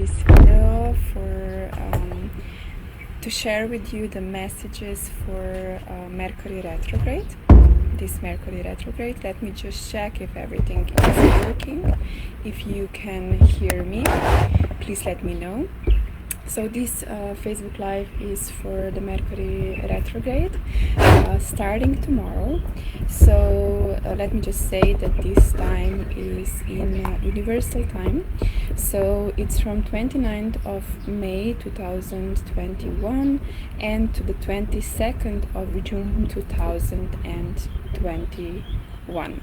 this video to share with you the messages for Mercury Retrograde. This Mercury Retrograde. Let me just check if everything is working. If you can hear me, please let me know. So this Facebook Live is for the Mercury Retrograde starting tomorrow. So let me just say that this time is in Universal Time. So it's from 29th of May 2021 and to the 22nd of June 2021.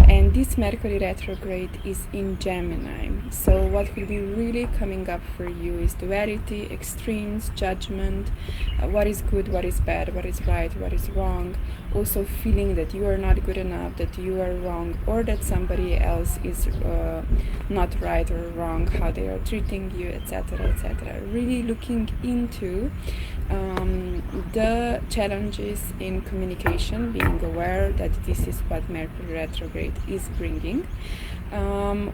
And this Mercury retrograde is in Gemini. So what will be really coming up for you is duality, extremes, judgment, what is good, what is bad, what is right, what is wrong. Also feeling that you are not good enough, that you are wrong, or that somebody else is not right or wrong, how they are treating you, etc., etc. Really looking into the challenges in communication, being aware that this is what Mercury retrograde is bringing.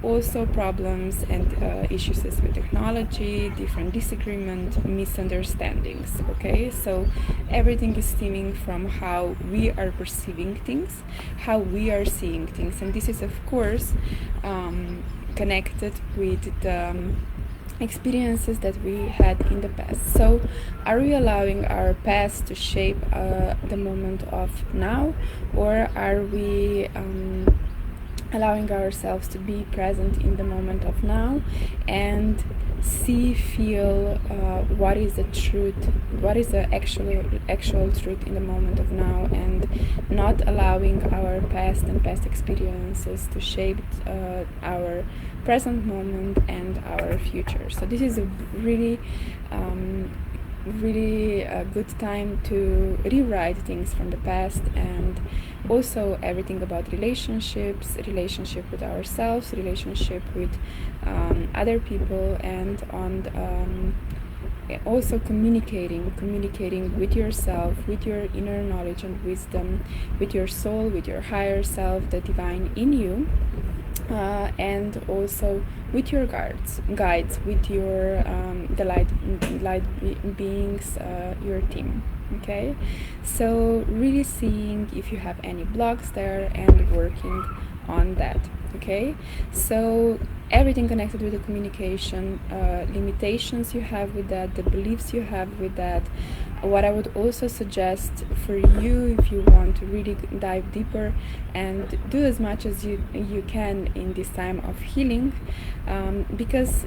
Also problems and issues with technology, different disagreement, misunderstandings. Okay, so everything is stemming from how we are perceiving things, how we are seeing things, and this is of course connected with the experiences that we had in the past. So are we allowing our past to shape the moment of now, or are we allowing ourselves to be present in the moment of now and feel what is the truth, what is the actual truth in the moment of now, and not allowing our past and past experiences to shape our present moment and our future. So this is a really a good time to rewrite things from the past, and also everything about relationships, relationship with ourselves, relationship with other people, and on also communicating with yourself, with your inner knowledge and wisdom, with your soul, with your higher self, the divine in you, and also with your guides, with your the light beings, your team. Okay, so really seeing if you have any blocks there and working on that. Okay, so everything connected with the communication, limitations you have with that, the beliefs you have with that. What I would also suggest for you, if you want to really dive deeper and do as much as you can in this time of healing, because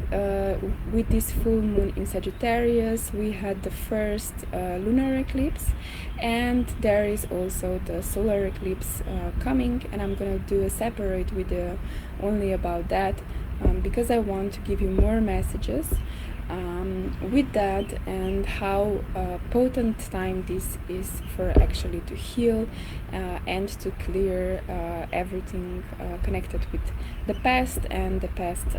with this full moon in Sagittarius, we had the first lunar eclipse, and there is also the solar eclipse coming, and I'm gonna do a separate video only about that, because I want to give you more messages with that, and how potent time this is for actually to heal and to clear everything connected with the past and the past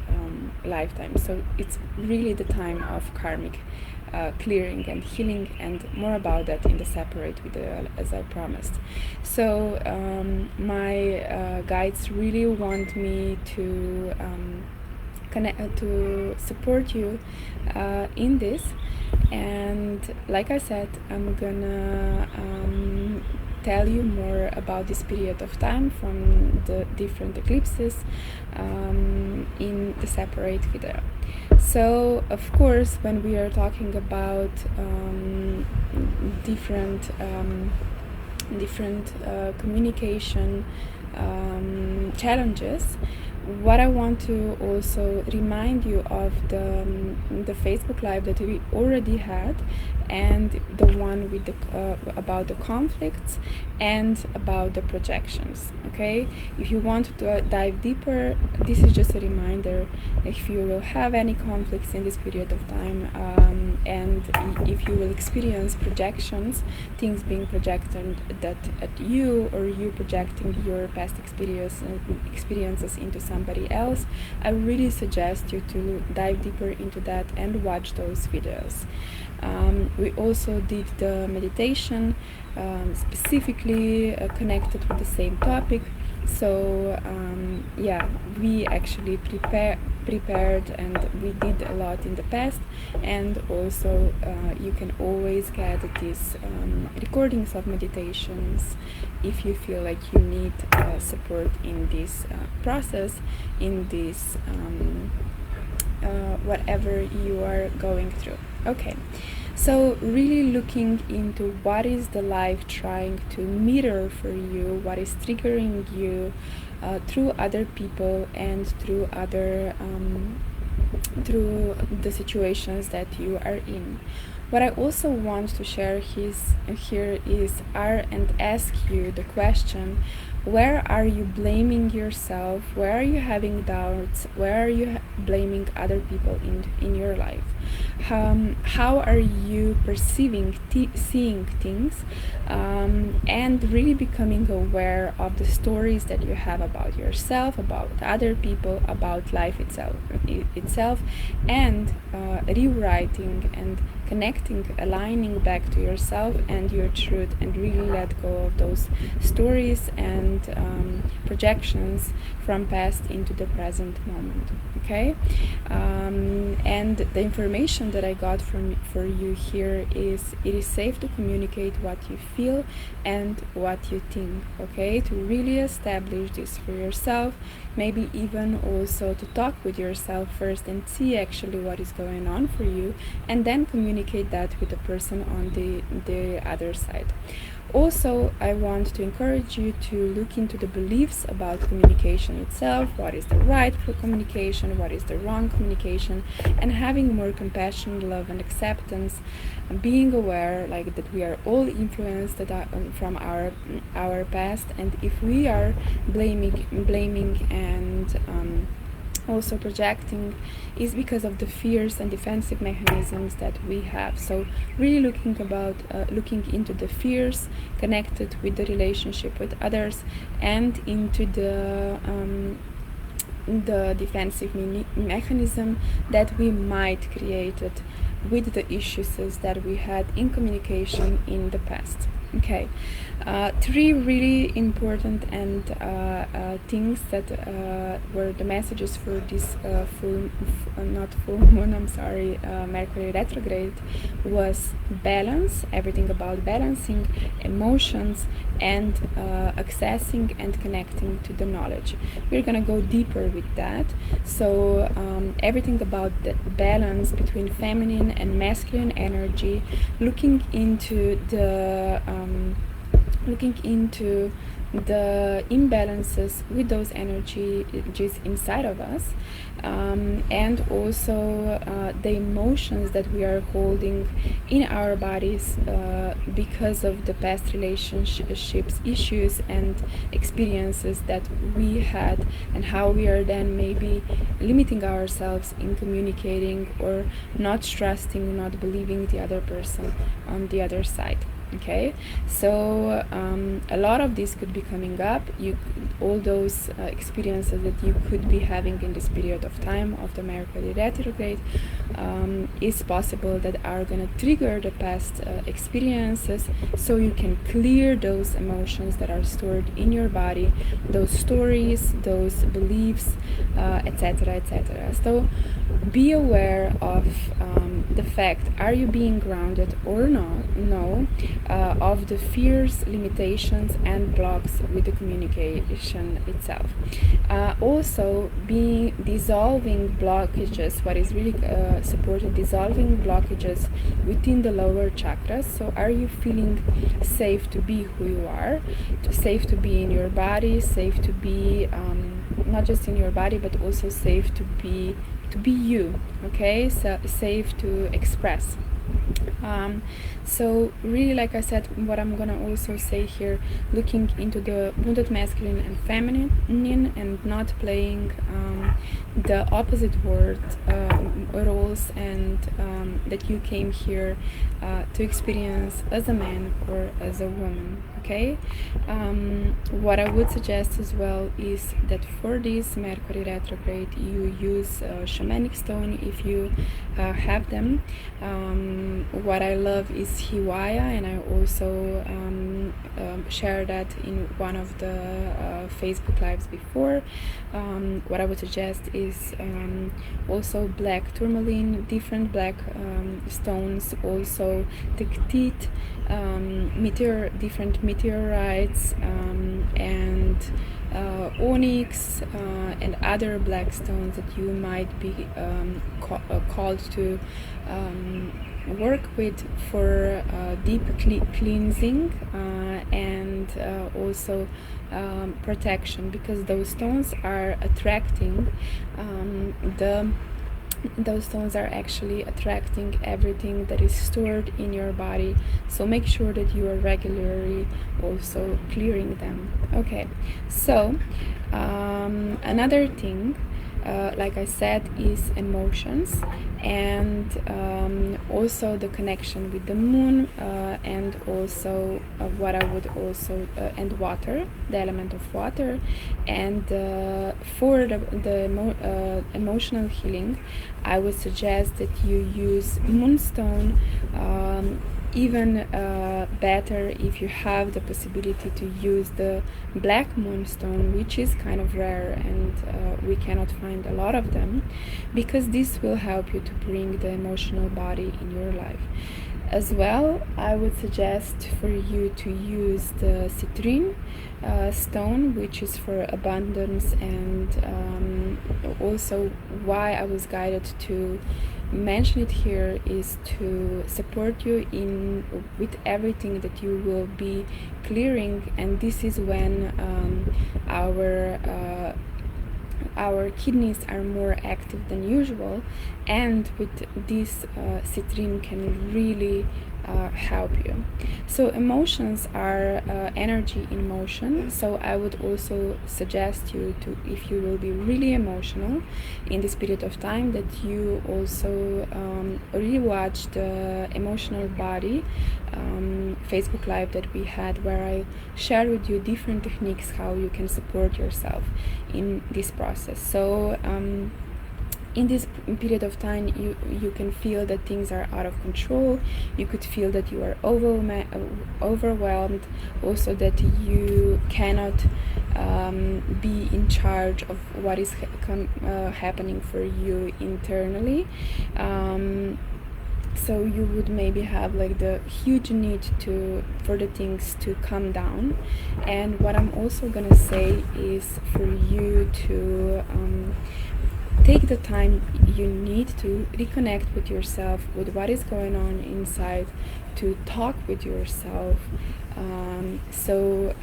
lifetime. So it's really the time of karmic clearing and healing, and more about that in the separate video as I promised. So my guides really want me to to support you in this, and like I said, I'm gonna tell you more about this period of time from the different eclipses in the separate video. So of course, when we are talking about different communication challenges, what I want to also remind you of the Facebook Live that we already had, and the one with the about the conflicts and about the projections. Okay, if you want to dive deeper, this is just a reminder. If you will have any conflicts in this period of time, and if you will experience projections, things being projected that at you, or you projecting your past experiences into somebody else, I really suggest you to dive deeper into that and watch those videos. We also did the meditation specifically connected with the same topic. So yeah, we actually prepared, and we did a lot in the past. And also you can always get these recordings of meditations if you feel like you need support in this process, in this whatever you are going through. Okay, so really looking into what is the life trying to mirror for you, what is triggering you through other people and through other through the situations that you are in. What I also want to share here is and ask you the question: where are you blaming yourself? Where are you having doubts? Where are you blaming other people in your life? How are you perceiving, seeing things, and really becoming aware of the stories that you have about yourself, about other people, about life itself, and rewriting and connecting, aligning back to yourself and your truth, and really let go of those stories and projections from past into the present moment. Okay, and the information that I got for you here is: it is safe to communicate what you feel and what you think. Okay, to really establish this for yourself, maybe even also to talk with yourself first and see actually what is going on for you, and then communicate that with the person on the other side. Also, I want to encourage you to look into the beliefs about communication itself. What is the right for communication? What is the wrong communication? And having more compassion, love, and acceptance, being aware like that we are all influenced from our past, and if we are blaming and also projecting, is because of the fears and defensive mechanisms that we have. So really looking into the fears connected with the relationship with others, and into the defensive mechanism that we might created with the issues that we had in communication in the past. Okay, three really important and things that were the messages for this Mercury Retrograde was balance, everything about balancing emotions and accessing and connecting to the knowledge. We're gonna go deeper with that. So everything about the balance between feminine and masculine energy, looking into the imbalances with those energies inside of us, and also the emotions that we are holding in our bodies because of the past relationships issues and experiences that we had, and how we are then maybe limiting ourselves in communicating, or not trusting, not believing the other person on the other side. Okay, so a lot of this could be coming up. All those experiences that you could be having in this period of time of the Mercury retrograde is possible that are gonna trigger the past experiences, so you can clear those emotions that are stored in your body, those stories, those beliefs, etc., etc. So be aware of the fact: are you being grounded or not? No. Of the fears, limitations, and blocks with the communication itself. Also, dissolving blockages. What is really supported: dissolving blockages within the lower chakras. So, are you feeling safe to be who you are? Safe to be in your body. Safe to be not just in your body, but also safe to be you. Okay, so safe to express. So really, like I said, what I'm gonna also say here, looking into the wounded masculine and feminine, and not playing the opposite roles, and that you came here to experience as a man or as a woman. okay? What I would suggest as well is that for this Mercury retrograde you use shamanic stone if you have them. What I love is Hiwaya, and I also share that in one of the Facebook lives before. What I would suggest is also black tourmaline, different black stones, also tektite, different meteorites, and onyx, and other black stones that you might be called to work with for deep cleansing and also protection, because those stones are attracting those stones are actually attracting everything that is stored in your body, so make sure that you are regularly also clearing them. Okay, so another thing, like I said, is emotions, and also the connection with the moon, and also what I would also and water, the element of water, and for the emotional healing, I would suggest that you use moonstone. Even better if you have the possibility to use the black moonstone, which is kind of rare, and we cannot find a lot of them, because this will help you to bring the emotional body in your life. As well, I would suggest for you to use the citrine stone, which is for abundance, and also why I was guided to mention it here is to support you with everything that you will be clearing, and this is when our kidneys are more active than usual, and with this citrine can really help you. So emotions are energy in motion, so I would also suggest you to, if you will be really emotional in this period of time, that you also rewatch the Emotional Body Facebook live that we had, where I shared with you different techniques how you can support yourself in this process. So in this period of time, you can feel that things are out of control. You could feel that you are overwhelmed, also that you cannot be in charge of what is happening for you internally. So you would maybe have like the huge need for the things to calm down. And what I'm also gonna say is for you to take the time you need to reconnect with yourself, with what is going on inside, to talk with yourself, so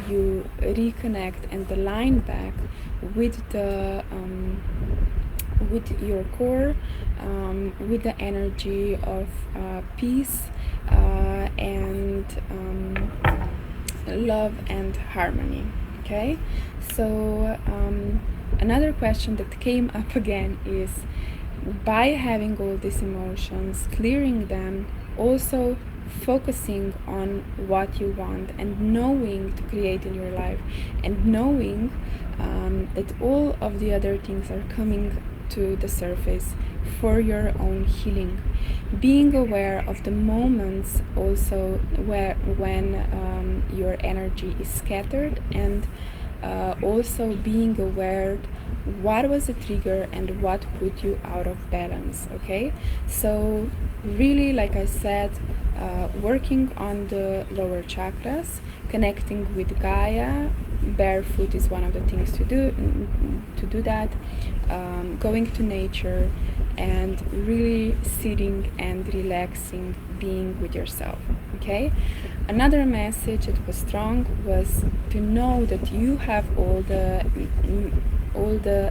you reconnect and align back with with your core, with the energy of peace and love and harmony. Okay, so another question that came up again is, by having all these emotions, clearing them, also focusing on what you want and knowing to create in your life, and knowing that all of the other things are coming to the surface for your own healing. Being aware of the moments also when your energy is scattered, and also being aware what was the trigger and what put you out of balance. Okay, so really, like I said, working on the lower chakras, connecting with Gaia. Barefoot is one of the things to do that, going to nature, and really sitting and relaxing, being with yourself. Okay, another message that was strong was to know that you have all the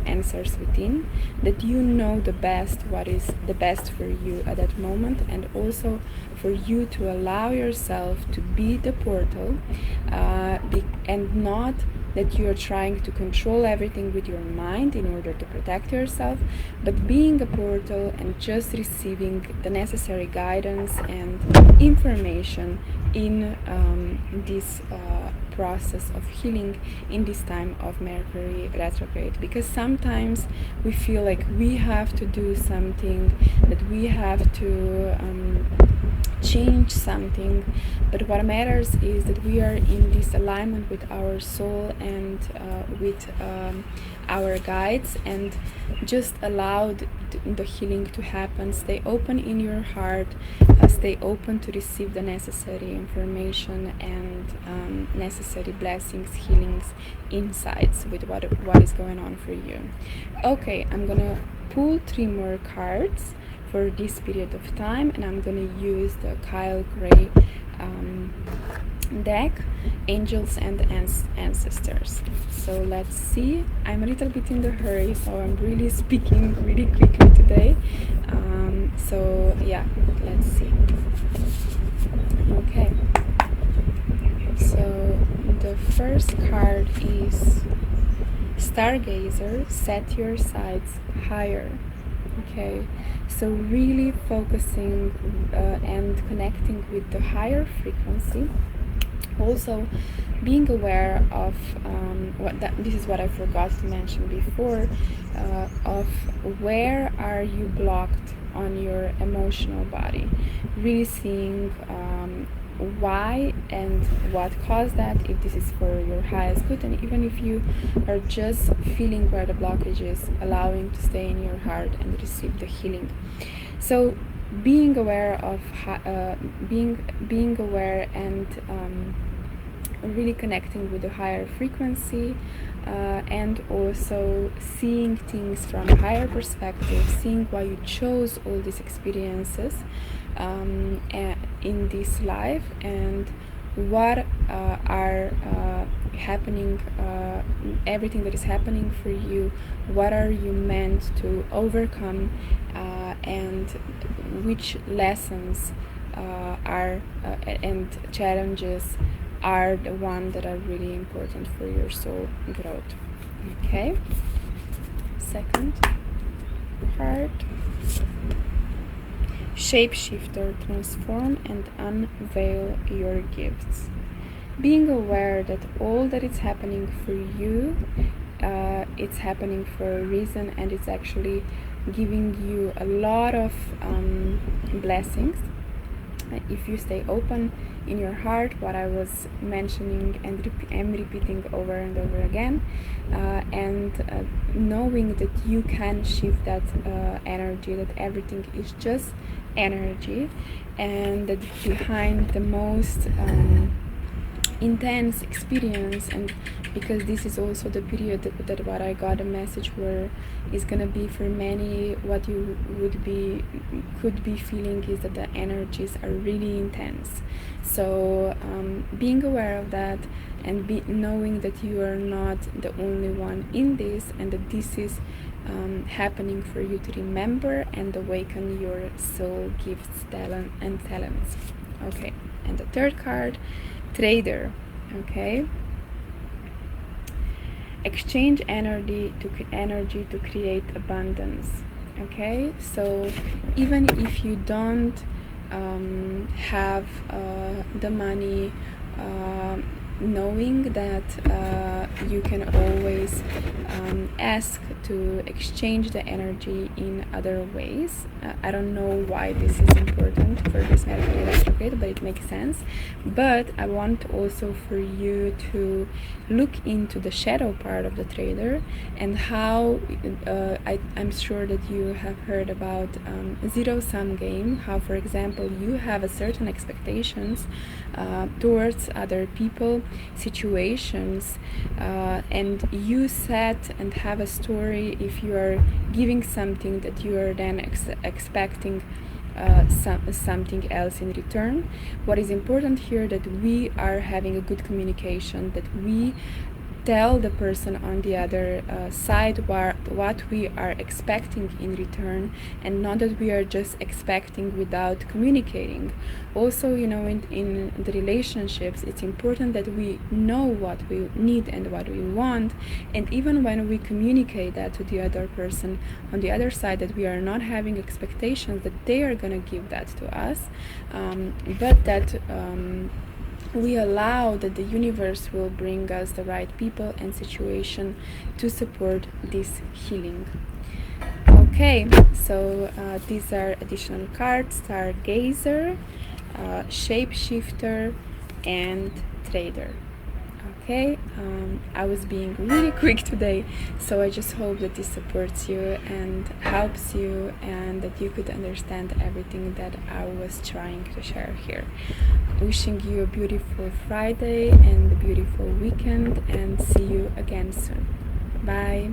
answers within, that you know the best, what is the best for you at that moment, and also for you to allow yourself to be the portal, and not that you are trying to control everything with your mind in order to protect yourself, but being a portal and just receiving the necessary guidance and information in this process of healing in this time of Mercury retrograde. Because sometimes we feel like we have to do something, that we have to change something, but what matters is that we are in this alignment with our soul and with our guides, and just allow the healing to happen. Stay open in your heart, stay open to receive the necessary information and necessary blessings, healings, insights with what is going on for you. Okay, I'm gonna pull 3 more cards for this period of time, and I'm gonna use the Kyle Gray deck, Angels and Ancestors. So let's see. I'm a little bit in the hurry, so I'm really speaking really quickly today. So yeah, let's see. Okay, so the first card is Stargazer, set your sights higher. Okay, so really focusing and connecting with the higher frequency. Also being aware of this is what I forgot to mention before, of where are you blocked on your emotional body, really seeing why and what caused that, if this is for your highest good, and even if you are just feeling where the blockage is, allowing to stay in your heart and receive the healing. So being aware of being aware and really connecting with the higher frequency, and also seeing things from a higher perspective, seeing why you chose all these experiences in this life, and what are happening, everything that is happening for you, what are you meant to overcome, and which lessons are and challenges are the ones that are really important for your soul growth. Okay, second card, Shapeshifter, transform and unveil your gifts. Being aware that all that is happening for you, it's happening for a reason, and it's actually giving you a lot of blessings. If you stay open in your heart, what I was mentioning and am repeating over and over again, and knowing that you can shift that energy, that everything is just energy, and that behind the most intense experience, and because this is also the period that what I got a message where is gonna be for many, what you could be feeling is that the energies are really intense. So being aware of that, and knowing that you are not the only one in this, and that this is happening for you to remember and awaken your soul gifts, talents. Okay, and the third card, Trader. Okay, exchange energy to create abundance. Okay, so even if you don't have the money, knowing that you can always ask to exchange the energy in other ways. I don't know why this is important for this Mercury retrograde, but it makes sense. But I want also for you to look into the shadow part of the trader, and how I'm sure that you have heard about zero-sum game, how, for example, you have a certain expectations towards other people, situations, and you set and have a story if you are giving something that you are then expecting something else in return. What is important here, that we are having a good communication, that we tell the person on the other side what we are expecting in return, and not that we are just expecting without communicating. Also, in the relationships, it's important that we know what we need and what we want, and even when we communicate that to the other person on the other side, that we are not having expectations that they are going to give that to us, but that we allow that the universe will bring us the right people and situation to support this healing. Okay, so these are additional cards: Stargazer, Shapeshifter, and Trader. Okay, I was being really quick today, so I just hope that this supports you and helps you, and that you could understand everything that I was trying to share here. Wishing you a beautiful Friday and a beautiful weekend, and see you again soon. Bye.